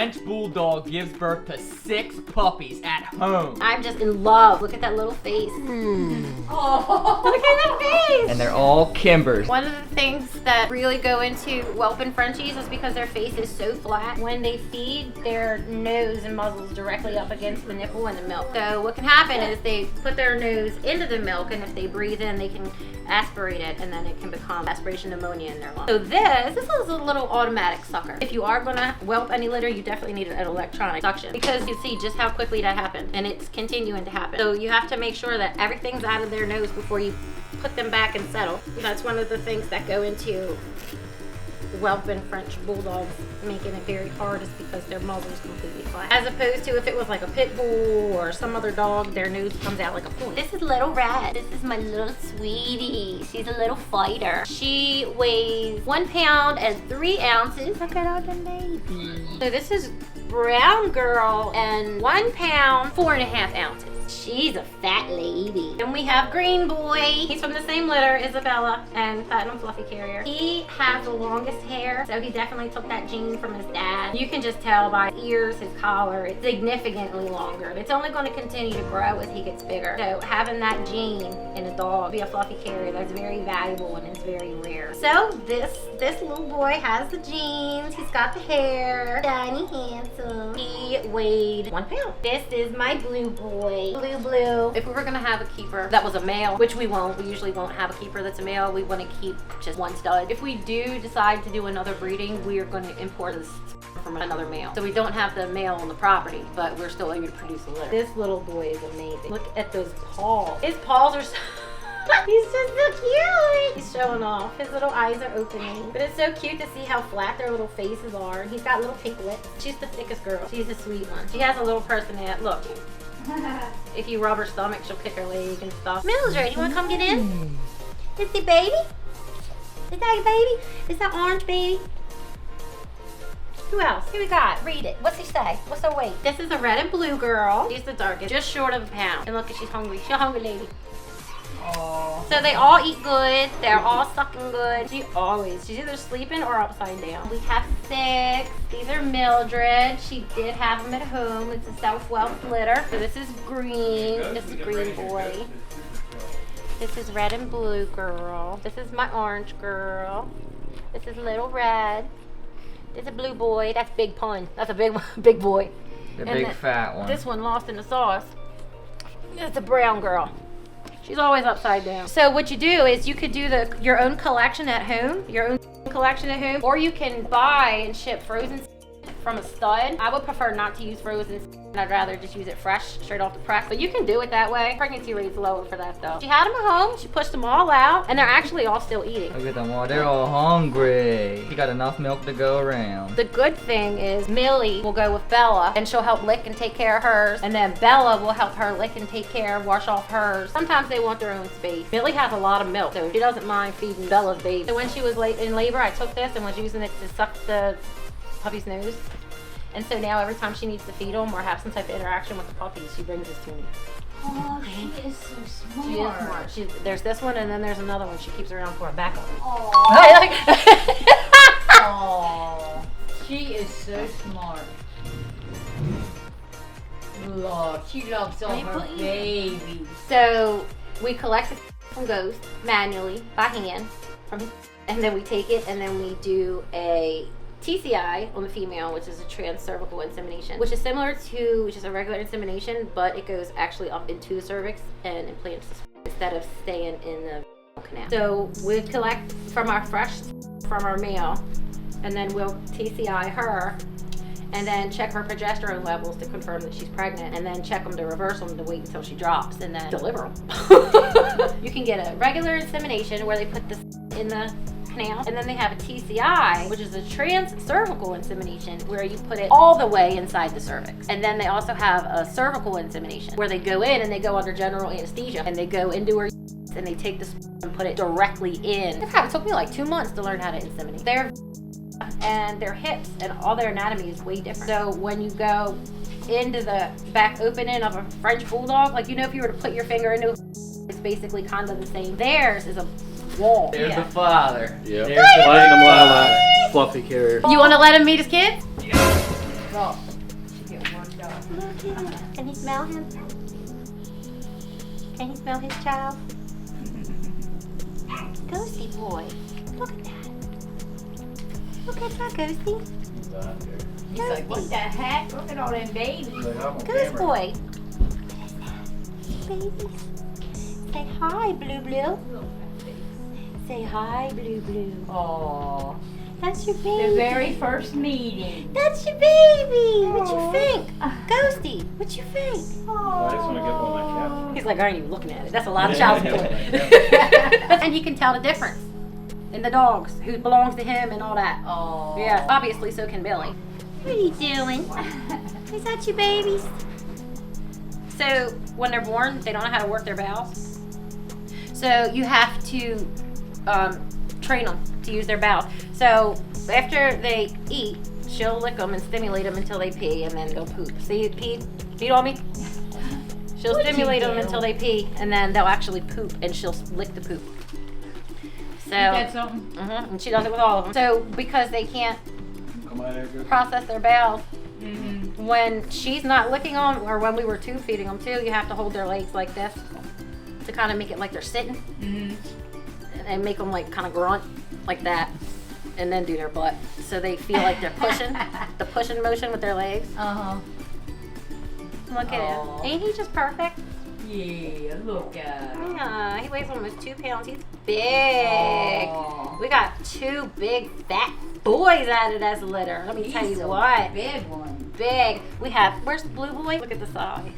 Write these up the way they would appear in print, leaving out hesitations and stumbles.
French Bulldog gives birth to 6 puppies at home. I'm just in love. Look at that little face. Oh, look at that face. And they're all Kimbers. One of the things that really go into whelping Frenchies is because their face is so flat. When they feed, their nose and muzzle's directly up against the nipple and the milk. So what can happen is they put their nose into the milk, and if they breathe in, they can aspirate it, and then it can become aspiration pneumonia in their lungs. So this is a little automatic sucker. If you are gonna whelp any litter, you definitely need an electronic suction, because you see just how quickly that happened, and it's continuing to happen. So you have to make sure that everything's out of their nose before you put them back and settle. That's one of the things that go into whelping French Bulldogs, making it very hard, is because their muzzle is completely flat. As opposed to if it was like a pit bull or some other dog, their nose comes out like a point. This is Little Red. This is my little sweetie. She's a little fighter. She weighs 1 pound and 3 ounces. Look at all the baby. So this is Brown Girl, and 1 pound, 4.5 ounces. She's a fat lady. And we have Green Boy. He's from the same litter, Isabella and Platinum Fluffy Carrier. He has the longest hair, so he definitely took that gene from his dad. You can just tell by his ears, his collar, it's significantly longer. It's only going to continue to grow as he gets bigger. So having that gene in a dog, be a Fluffy Carrier, that's very valuable and it's very rare. So this little boy has the genes. He's got the hair. Shiny, handsome. He weighed 1 pound. This is my Blue Boy. Blue. If we were gonna have a keeper that was a male, which we won't, we usually won't have a keeper that's a male. We want to keep just one stud. If we do decide to do another breeding, we are going to import this from another male. So we don't have the male on the property, but we're still able to produce a litter. This little boy is amazing. Look at those paws. His paws are so he's just so cute. He's showing off. His little eyes are opening. But it's so cute to see how flat their little faces are. And he's got little pink lips. She's the thickest girl. She's a sweet one. She has a little personality. Look. If you rub her stomach, she'll kick her leg and stuff. Mildred, you want to come get in? Is the baby? Is that a baby? Is that orange baby? Who else? Who we got? Read it. What's he say? What's her weight? This is a red and blue girl. She's the darkest. Just short of a pound. And look, she's hungry. She's a hungry lady. Aww. So they all eat good. They're all sucking good. She's either sleeping or upside down. We have 6. These are Mildred. She did have them at home. It's a self-whelped litter. So this is Green. This is Green Boy. This is Red and Blue Girl. This is my Orange Girl. This is Little Red. This is a Blue Boy. That's Big Pun. That's a big boy. The big fat one. This one lost in the sauce. That's a Brown Girl. She's always upside down. So what you do is you could do your own collection at home, or you can buy and ship frozen from a stud. I would prefer not to use frozen. I'd rather just use it fresh, straight off the press. But you can do it that way. Pregnancy rate's lower for that though. She had them at home. She pushed them all out, and they're actually all still eating. Look at them all. They're all hungry. You got enough milk to go around. The good thing is Millie will go with Bella, and she'll help lick and take care of hers. And then Bella will help her lick and take care, wash off hers. Sometimes they want their own space. Millie has a lot of milk, so she doesn't mind feeding Bella's baby. So when she was in labor, I took this and was using it to suck the puppy's nose. And so now every time she needs to feed them or have some type of interaction with the puppies, she brings this to me. Oh, she is so smart. She is smart. There's this one, and then there's another one she keeps around for a backup. Oh, she is so smart. Look, she loves all her babies. So we collect it from Ghost manually by hand, and then we take it and then we do a TCI on the female, which is a trans-cervical insemination, which is similar to just a regular insemination, but it goes actually up into the cervix and implants instead of staying in the canal. So we collect from our male, and then we'll TCI her, and then check her progesterone levels to confirm that she's pregnant, and then check them to reverse them to wait until she drops, and then deliver them. You can get a regular insemination where they put this in the canal, and then they have a TCI, which is a trans-cervical insemination, where you put it all the way inside the cervix. And then they also have a cervical insemination, where they go in and they go under general anesthesia, and they go into her and they take this and put it directly in. It took me like 2 months to learn how to inseminate. Their hips and all their anatomy is way different. So when you go into the back opening of a French Bulldog, like, if you were to put your finger into it, it's basically kind of the same. Theirs is a wall. There's the father. Yeah. There's the Fluffy Carrier. You want to let him meet his kids? Yeah. worked up. She get worked up. Look at him. Can he smell him? Can he smell his child? Ghosty boy. Look at that. Look at that, Ghosty. He's like, what the heck? Look at all them babies. Ghost boy. Babies. Say hi, Blue Blue. Say hi, Blue Blue. Aww. That's your baby. The very first meeting. That's your baby. What you Aw. think? Ghosty, what you think? I just want to get one of my cats. He's like, I ain't even looking at it. That's a lot of child support. And you can tell the difference in the dogs, who belongs to him and all that. Oh. Yeah, obviously so can Billy. What are you doing? Is that your babies? So when they're born, they don't know how to work their bowels. So you have to train them to use their bowels. So after they eat, she'll lick them and stimulate them until they pee, and then they'll poop. See, peed on me? She'll What'd you stimulate them do? until they pee, and then they'll actually poop, and she'll lick the poop. So, That's something. and she does it with all of them. So because they can't Come on, there, good. process their bowels, Mm-hmm. when she's not licking them, or when we were tube feeding them too, you have to hold their legs like this to kind of make it like they're sitting, Mm-hmm. and make them like kind of grunt like that, and then do their butt, so they feel like they're pushing the pushing motion with their legs. Uh-huh. Look at Aw. him. Ain't he just perfect? Yeah, look at him. Yeah, he weighs almost 2 pounds. He's big. Aw. We got 2 big fat boys added as a litter. Let me tell He's you a what. big one. Big. We have, where's the blue boy? Look at the size.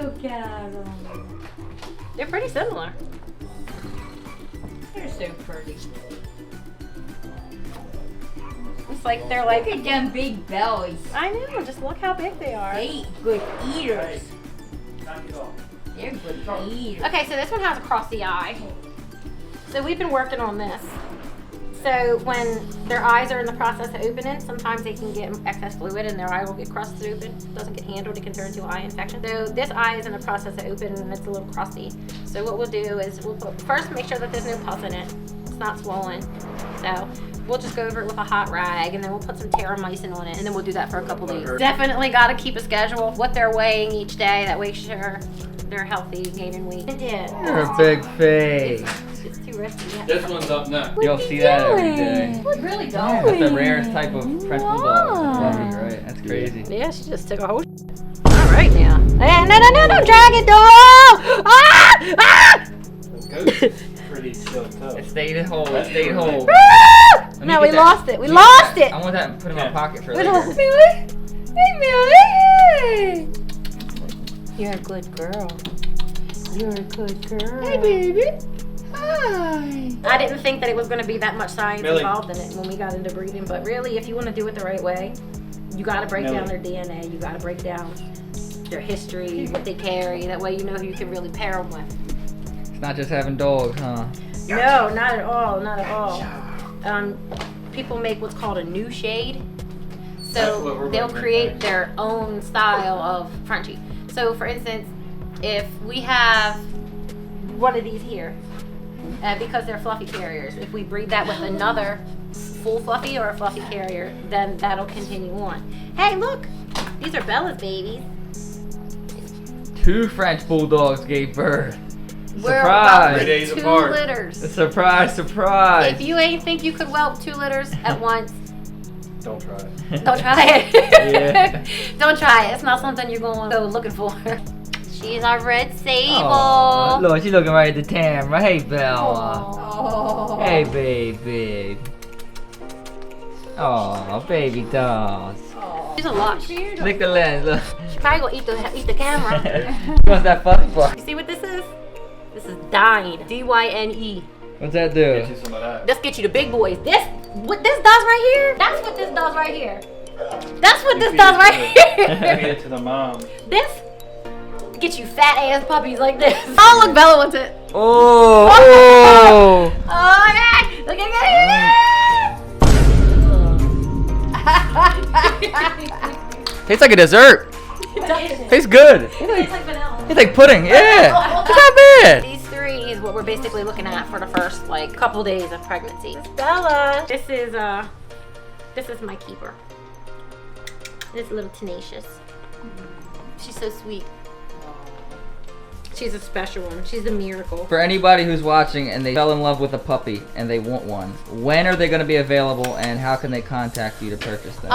Look at him. They're pretty similar. They're so pretty. It's like they're Look like, at them big bellies. I know, just look how big they are. They good eaters. Knock it off. They're good eaters. Okay, so this one has a crossy eye. So we've been working on this. So when their eyes are in the process of opening, sometimes they can get excess fluid and their eye will get crusted open. It doesn't get handled, it can turn into an eye infection. So this eye is in the process of opening and it's a little crusty. So what we'll do is we'll first make sure that there's no pus in it. It's not swollen. So we'll just go over it with a hot rag, and then we'll put some terramycin on it, and then we'll do that for a couple days. Definitely got to keep a schedule of what they're weighing each day. That way sure they're healthy, gaining weight. You're a big face. It's too risky. This one's up next. You'll see that every day. You really Yeah, don't. that's the rarest type of French bulldog. Fluffy, right? That's crazy. Yeah, she just took a whole. All right now. Hey, no, drag it, dog! Ah! Ah! Goat's pretty still tough. It stayed whole. It stayed whole. Ah! Let me No, get we that. lost it. We Yeah, lost it. I want that and put it in my pocket for We later. lost Milly. Hey, Milly. You're a good girl. You're a good girl. Hey, baby. Hi. I didn't think that it was going to be that much science Millie. involved in it when we got into breeding, but really, if you want to do it the right way, you got to break down their DNA. You got to break down their history, what they carry. That way, you know who you can really pair them with. It's not just having dogs, huh? No, not at all. Not at all. People make what's called a new shade. That's what So we're they'll gonna create make. their own style of Frenchie. So for instance, if we have one of these here, because they're fluffy carriers, if we breed that with another full fluffy or a fluffy carrier, then that'll continue on. Hey, look! These are Bella's babies. 2 French bulldogs gave birth. We're Surprise! 3 days 2 apart. litters. Surprise, surprise! If you ain't think you could whelp 2 litters at once, Don't try it. don't try it. Yeah. Don't try it. It's not something you're going to go looking for. She's our red sable. Aw, look, she's looking right at the camera. Hey, Bella. Oh. Hey, baby. Oh, baby dolls. She's a lot. Lick the lens. Look. She probably gonna eat the camera. What's that fuss for? You see what this is? This is Dyne. D-Y-N-E. What's that Get do? you some of that. This gets you the big boys. What this does right here? That's what this does right here. That's what You this feed does it right to here. Feed it to the mom. This gets you fat ass puppies like this. Oh look, Bella wants it. Oh, oh. Oh yeah! Look at it! Tastes like a dessert. Tastes good. Tastes like vanilla. Tastes like pudding. Yeah. It's not bad. These 3 is what we're basically looking at for the first like couple days of pregnancy. Bella, this is my keeper. And it's a little tenacious. She's so sweet. She's a special one. She's a miracle. For anybody who's watching and they fell in love with a puppy and they want one, when are they going to be available and how can they contact you to purchase them?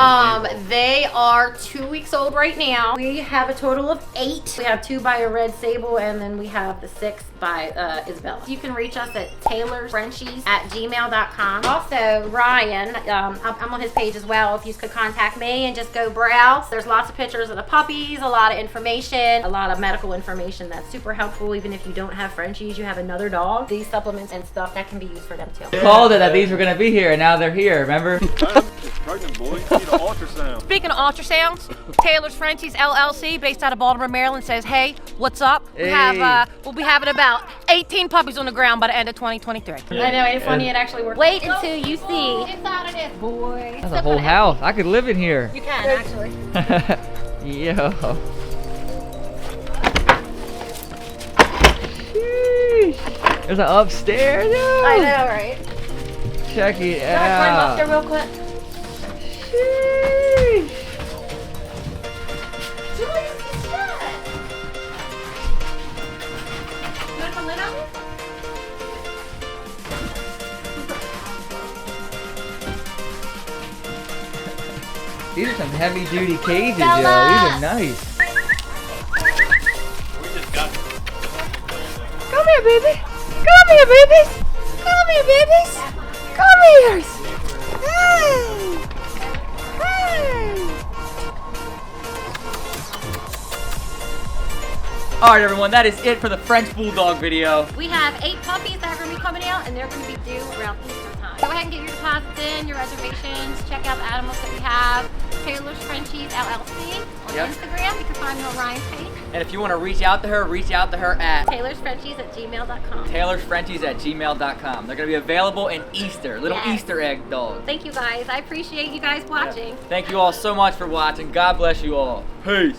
They are 2 weeks old right now. We have a total of 8. We have 2 by a red sable, and then we have the 6th by Isabella. You can reach us at Taylorsfrenchies@gmail.com. Also, Ryan, I'm on his page as well. If you could contact me and just go browse. There's lots of pictures of the puppies, a lot of information, a lot of medical information that's super helpful. Even if you don't have Frenchies, you have another dog. These supplements and stuff that can be used for them too. Called it that these were going to be here and now they're here, remember? It's pregnant, boy. You need an ultrasound. Speaking of ultrasounds, Taylorsfrenchies LLC, based out of Baltimore, Maryland, says, "Hey, what's up? We have, we'll be having about 18 puppies on the ground by the end of 2023." I know, it's funny. It actually works. Wait until you see inside of this, boy. That's a whole house. I could live in here. You can actually. Yo. Sheesh. There's an upstairs. Yo. I know, right? Check it Can I climb up out. there real quick? Sheesh. Julius, what's that? You want some lid on it? These are some heavy duty cages, yo. Bella. These are nice. We just got Come here, baby. Come here, babies. Come here, babies. Come here. Hey. Hey. Alright everyone, that is it for the French Bulldog video. We have 8 puppies that are going to be coming out, and they're going to be due around Easter time. Go ahead and get your deposits in, your reservations. Check out the animals that we have. Taylorsfrenchies LLC on Instagram. You can find me on Ryan's page. And if you want to reach out to her at Taylorsfrenchies@gmail.com. Taylorsfrenchies@gmail.com. They're going to be available in Easter, little Yes. Easter egg dogs. Thank you guys. I appreciate you guys watching. Thank you all so much for watching. God bless you all. Peace.